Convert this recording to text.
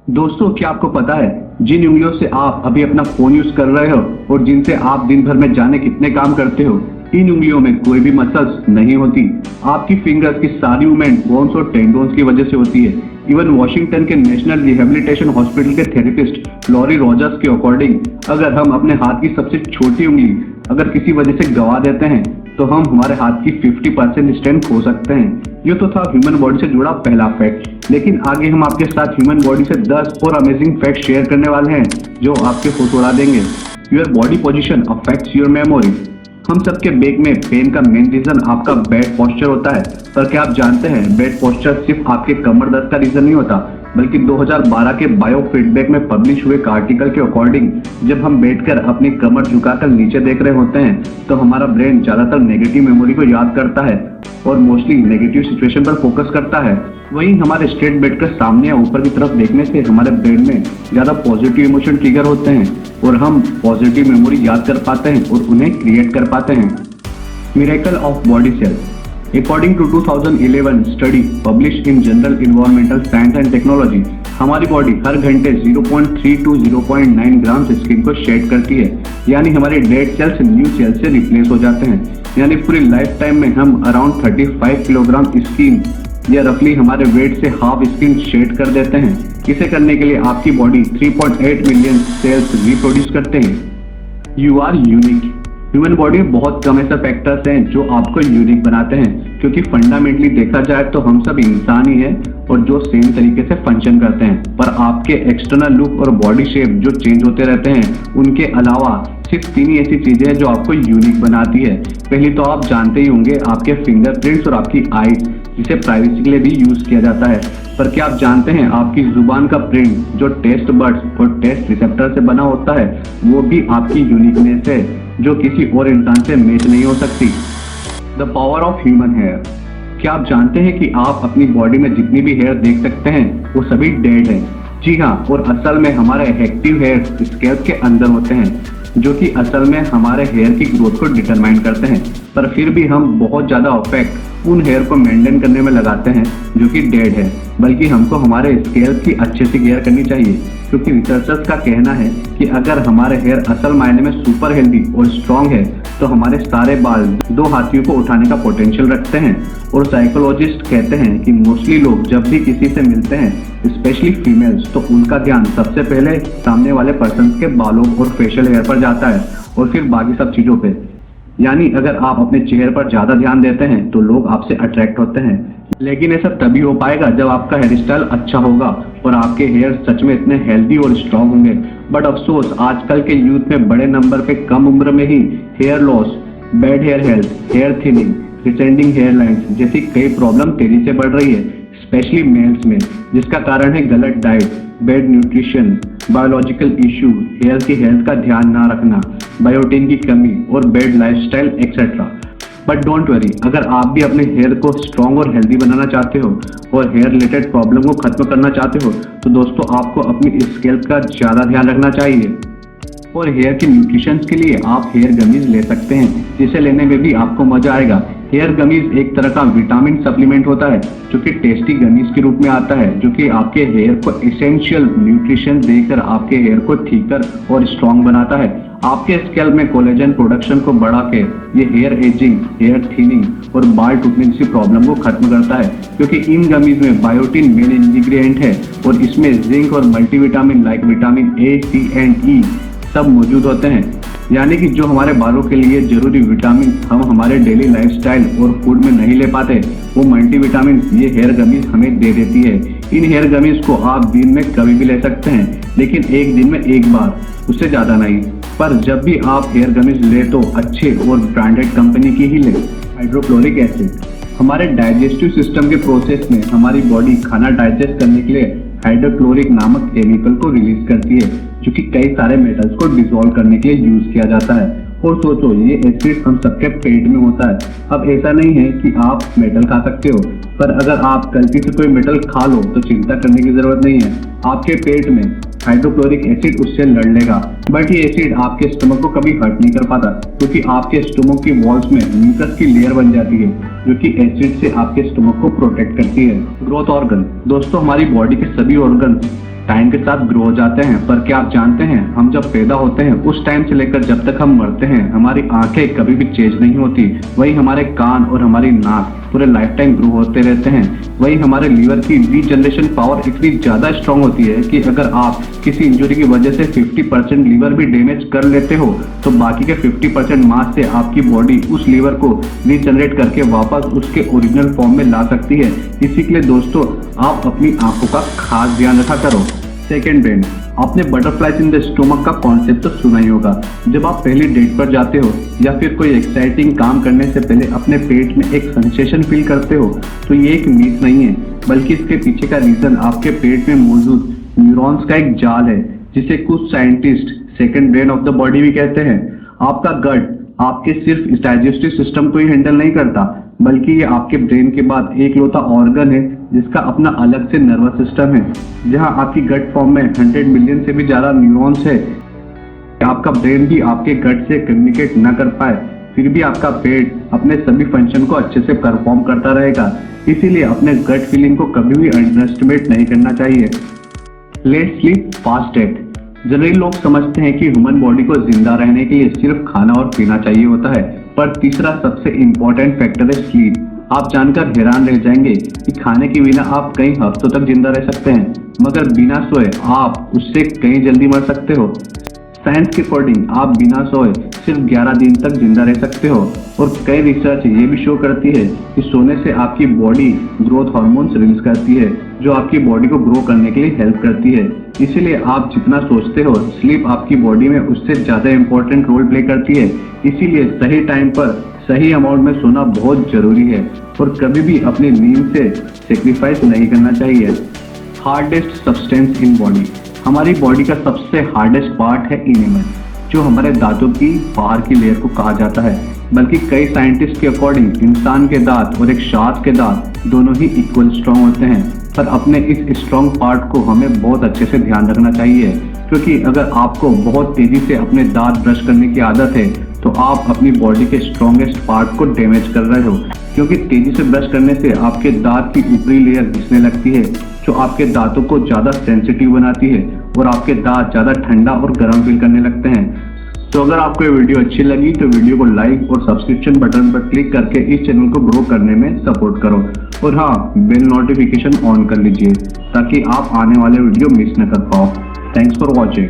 दोस्तों, क्या आपको पता है जिन उंगलियों से आप अभी अपना फोन यूज कर रहे हो और जिनसे आप दिन भर में जाने कितने काम करते हो, इन उंगलियों में कोई भी मसल्स नहीं होती। आपकी फिंगर्स की सारी मूवमेंट बोन्स और टेंडोन्स की वजह से होती है। इवन वॉशिंगटन के नेशनल रिहेबिलिटेशन हॉस्पिटल के थेरेपिस्ट लॉरी रॉजर्स के अकॉर्डिंग, अगर हम अपने हाथ की सबसे छोटी उंगली अगर किसी वजह से गवा देते हैं तो हम हमारे हाथ की 50% स्ट्रेंथ खो सकते हैं। ये तो था ह्यूमन बॉडी से जुड़ा पहला फैक्ट, लेकिन आगे हम आपके साथ ह्यूमन बॉडी से 10 और अमेजिंग फैक्ट शेयर करने वाले हैं जो आपके होश उड़ा देंगे। Your body position affects your memory. हम सबके बैक में पेन का मेन रीजन आपका बैड पोस्चर होता है, पर क्या आप जानते हैं बैड पोस्चर सिर्फ आपके कमर दर्द का रीजन नहीं होता, बल्कि 2012 के बायो फीडबैक में पब्लिश हुए एक आर्टिकल के अकॉर्डिंग जब हम बैठकर अपनी कमर झुकाकर नीचे देख रहे होते हैं तो हमारा ब्रेन ज्यादातर नेगेटिव मेमोरी को याद करता है और मोस्टली नेगेटिव सिचुएशन पर फोकस करता है। वहीं हमारे स्ट्रेट बैठकर सामने या ऊपर की तरफ देखने से हमारे ब्रेन में ज्यादा पॉजिटिव इमोशन ट्रिगर होते हैं और हम पॉजिटिव मेमोरी याद कर पाते हैं और उन्हें क्रिएट कर पाते हैं। Miracle of body cells. According to 2011 study published in Journal Environmental Science and Technology, हमारी बॉडी हर घंटे 0.3 to 0.9 ग्राम स्किन को शेड करती है, यानी हमारे डेड सेल्स न्यू सेल से रिप्लेस हो जाते हैं। यानी पूरी लाइफ टाइम में हम अराउंड 35 किलोग्राम स्किन या रफली हमारे वेट से हाफ स्किन शेड कर देते हैं। इसे करने के लिए आपकी बॉडी 3.8 मिलियन सेल्स रिप्रोड्यूस करते हैं। You are unique. Human body में बहुत कम ऐसे फैक्टर्स हैं जो आपको यूनिक बनाते हैं, क्योंकि फंडामेंटली देखा जाए तो हम सब इंसान ही हैं और जो सेम तरीके से फंक्शन करते हैं, पर आपके एक्सटर्नल लुक और बॉडी शेप जो चेंज होते रहते हैं। उनके अलावा सिर्फ 3 ही ऐसी चीजें हैं जो आपको यूनिक बनाती है। पहली तो आप जानते ही होंगे आपके फिंगरप्रिंट्स और आपकी आईज, जिसे प्राइवेसी के लिए भी यूज किया जाता है। पर क्या आप जानते हैं आपकी जुबान का प्रिंट जो टेस्ट बड्स और टेस्ट रिसेप्टर से बना होता है, वो भी आपकी यूनिकनेस है जो किसी और इंसान से मैच नहीं हो सकती। The power of human hair. क्या आप जानते हैं कि आप अपनी बॉडी में जितनी भी हेयर देख सकते हैं वो सभी डेड है? जी हाँ, और असल में हमारे एक्टिव हेयर स्कैल्प के अंदर होते हैं, जो कि असल में हमारे हेयर की ग्रोथ को डिटरमाइन करते हैं। पर फिर भी हम बहुत ज्यादा इफेक्ट उन हेयर को मेंटेन करने में लगाते हैं जो कि डेड है, बल्कि हमको हमारे स्कैल्प की अच्छे से केयर करनी चाहिए, क्योंकि रिसर्चर्स का कहना है कि अगर हमारे हेयर असल मायने में सुपर हेल्दी और स्ट्रॉन्ग है तो हमारे सारे बाल 2 हाथियों को उठाने का पोटेंशियल रखते हैं। और साइकोलॉजिस्ट कहते हैं कि मोस्टली लोग जब भी किसी से मिलते हैं, स्पेशली फीमेल्स, तो उनका ध्यान सबसे पहले सामने वाले पर्सन के बालों और फेशियल हेयर पर जाता है और फिर बाकी सब चीजों पे। यानी अगर आप अपने चेहरे पर ज्यादा ध्यान देते हैं तो लोग आपसे अट्रैक्ट होते हैं, लेकिन ये सब तभी हो पाएगा जब आपका हेयर स्टाइल अच्छा होगा और आपके हेयर सच में इतने हेल्दी और स्ट्रॉन्ग होंगे। बट अफसोस आजकल के यूथ में बड़े नंबर पे कम उम्र में ही hair loss, bad hair health, hair thinning, receding hair lines जैसी कई प्रॉब्लम तेजी से बढ़ रही है, स्पेशली मेल्स में, जिसका कारण है गलत diet, bad nutrition, biological issue, hair की हेल्थ का ध्यान ना रखना, बायोटिन की कमी और bad lifestyle etcetera. But don't worry, अगर आप भी अपने हेयर को स्ट्रॉन्ग और हेल्दी बनाना चाहते हो और हेयर रिलेटेड प्रॉब्लम को खत्म करना चाहते हो तो दोस्तों आपको अपनी स्कैल्प का ज्यादा ध्यान रखना चाहिए। और हेयर के न्यूट्रिशन के लिए आप हेयर गमीज ले सकते हैं, जिसे लेने में भी आपको मजा आएगा। हेयर गमीज एक तरह का विटामिन सप्लीमेंट होता है जो कि टेस्टी गमीज के रूप में आता है, जो कि आपके हेयर को एसेंशियल न्यूट्रिशन देकर आपके हेयर को ठीकर और स्ट्रॉन्ग बनाता है। आपके स्कैल्प में कोलेजन प्रोडक्शन को बढ़ा के ये हेयर एजिंग, हेयर थिनिंग और बाल टूटने जैसी प्रॉब्लम को खत्म करता है, क्योंकि इन गमीज में बायोटिन मेन इंग्रेडिएंट है और इसमें जिंक और multivitamin like vitamin A, C and E सब मौजूद होते हैं। यानी कि जो हमारे बालों के लिए जरूरी विटामिन हम हमारे डेली लाइफस्टाइल और फूड में नहीं ले पाते, वो मल्टीविटामिन ये हेयर गमीज हमें दे देती है। इन हेयर गमीज को आप दिन में कभी भी ले सकते हैं, लेकिन एक दिन में एक बार, उससे ज्यादा नहीं। पर जब भी आप हेयर गमीज ले तो अच्छे और ब्रांडेड कंपनी की ही ले। Hydrochloric acid. हमारे डाइजेस्टिव सिस्टम के प्रोसेस में हमारी बॉडी खाना डाइजेस्ट करने के लिए हाइड्रोक्लोरिक नामक केमिकल को रिलीज करती है, जो कि कई सारे मेटल्स को डिसॉल्व करने के लिए यूज किया जाता है। और सोचो, ये एसिड हम सबके पेट में होता है। अब ऐसा नहीं है कि आप मेटल खा सकते हो, पर अगर आप गलती से कोई मेटल खा लो तो चिंता करने की जरूरत नहीं है, आपके पेट में हाइड्रोक्लोरिक एसिड उससे लड़ लेगा। बट ये एसिड आपके स्टमक को कभी हर्ट नहीं कर पाता, क्योंकि आपके स्टमक की वॉल्स में म्यूकस की लेयर बन जाती है, जो कि एसिड से आपके स्टमक को प्रोटेक्ट करती है। Growth organ. दोस्तों, हमारी बॉडी के सभी ऑर्गन टाइम के साथ ग्रो हो जाते हैं, पर क्या आप जानते हैं हम जब पैदा होते हैं उस टाइम से लेकर जब तक हम मरते हैं हमारी आंखें कभी भी चेंज नहीं होती। वही हमारे कान और हमारी नाक पूरे लाइफ टाइम ग्रो होते रहते हैं। वही हमारे लीवर की रीजनरेशन पावर इतनी ज्यादा स्ट्रांग होती है कि अगर आप किसी इंजरी की वजह से 50% लीवर भी डैमेज कर लेते हो तो बाकी के 50% मास से आपकी बॉडी उस लीवर को रीजनरेट करके वापस उसके ओरिजिनल फॉर्म में ला सकती है। इसी के लिए दोस्तों आप अपनी आंखों का खास ध्यान रखा करो। सेकेंड ब्रेन, आपने बटरफ्लाइज इन द स्टोमक का कॉन्सेप्ट तो सुना ही होगा। जब आप पहली डेट पर जाते हो या फिर कोई एक्साइटिंग काम करने से पहले अपने पेट में एक सेंसेशन फील करते हो तो ये एक मिथ नहीं है, बल्कि इसके पीछे का रीजन आपके पेट में मौजूद न्यूरॉन्स का एक जाल है, जिसे कुछ scientist second brain of the body भी कहते हैं। आपका गट आपके सिर्फ डाइजेस्टिव सिस्टम को ही हैंडल नहीं करता, बल्कि ये आपके ब्रेन के बाद एक लौता ऑर्गन है जिसका अपना अलग से नर्वस सिस्टम है। जहां आपकी गट फॉर्म में 100 मिलियन से भी ज्यादा न्यूरॉन्स है। आपका ब्रेन भी आपके गट से कम्युनिकेट न कर पाए फिर भी आपका पेट अपने सभी फंक्शन को अच्छे से परफॉर्म करता रहेगा। इसीलिए अपने गट फीलिंग को कभी भी अंडर एस्टिमेट नहीं करना चाहिए। Let's sleep fast date. Generally लोग समझते हैं कि ह्यूमन बॉडी को जिंदा रहने के लिए सिर्फ खाना और पीना चाहिए होता है, पर तीसरा सबसे इम्पोर्टेंट फैक्टर है स्लीप। आप जानकर हैरान रह जाएंगे कि खाने के बिना आप कई हफ्तों तक जिंदा रह सकते हैं, मगर बिना सोए आप उससे कहीं जल्दी मर सकते हो। साइंस के अकॉर्डिंग आप बिना सोए सिर्फ 11 दिन तक जिंदा रह सकते हो, और कई रिसर्च ये भी शो करती है कि सोने से आपकी बॉडी ग्रोथ हार्मोन्स रिलीज करती है जो आपकी बॉडी को ग्रो करने के लिए हेल्प करती है। इसीलिए आप जितना सोचते हो स्लीप आपकी बॉडी में उससे ज्यादा इंपॉर्टेंट रोल प्ले करती है। इसीलिए सही टाइम पर सही अमाउंट में सोना बहुत जरूरी है और कभी भी अपनी नींद से सेक्रीफाइस नहीं करना चाहिए। Hardest substance in body. हमारी बॉडी का सबसे हार्डेस्ट पार्ट है इनेमल, जो हमारे दांतों की बाहर की लेयर को कहा जाता है। बल्कि कई साइंटिस्ट के अकॉर्डिंग इंसान के दांत और एक शार्क के दांत दोनों ही इक्वल स्ट्रॉन्ग होते हैं, पर अपने इस स्ट्रॉन्ग पार्ट को हमें बहुत अच्छे से ध्यान रखना चाहिए, क्योंकि अगर आपको बहुत तेजी से अपने दांत ब्रश करने की आदत है तो आप अपनी बॉडी के स्ट्रॉन्गेस्ट पार्ट को डैमेज कर रहे हो, क्योंकि तेजी से ब्रश करने से आपके दांत की ऊपरी लेयर घिसने लगती है जो आपके दांतों को ज्यादा सेंसिटिव बनाती है और आपके दांत ज्यादा ठंडा और गर्म फील करने लगते हैं। तो अगर आपको ये वीडियो अच्छी लगी तो वीडियो को लाइक और सब्सक्रिप्शन बटन पर क्लिक करके इस चैनल को ग्रो करने में सपोर्ट करो, और हाँ, बेल नोटिफिकेशन ऑन कर लीजिए ताकि आप आने वाले वीडियो मिस न कर पाओ। Thanks for watching.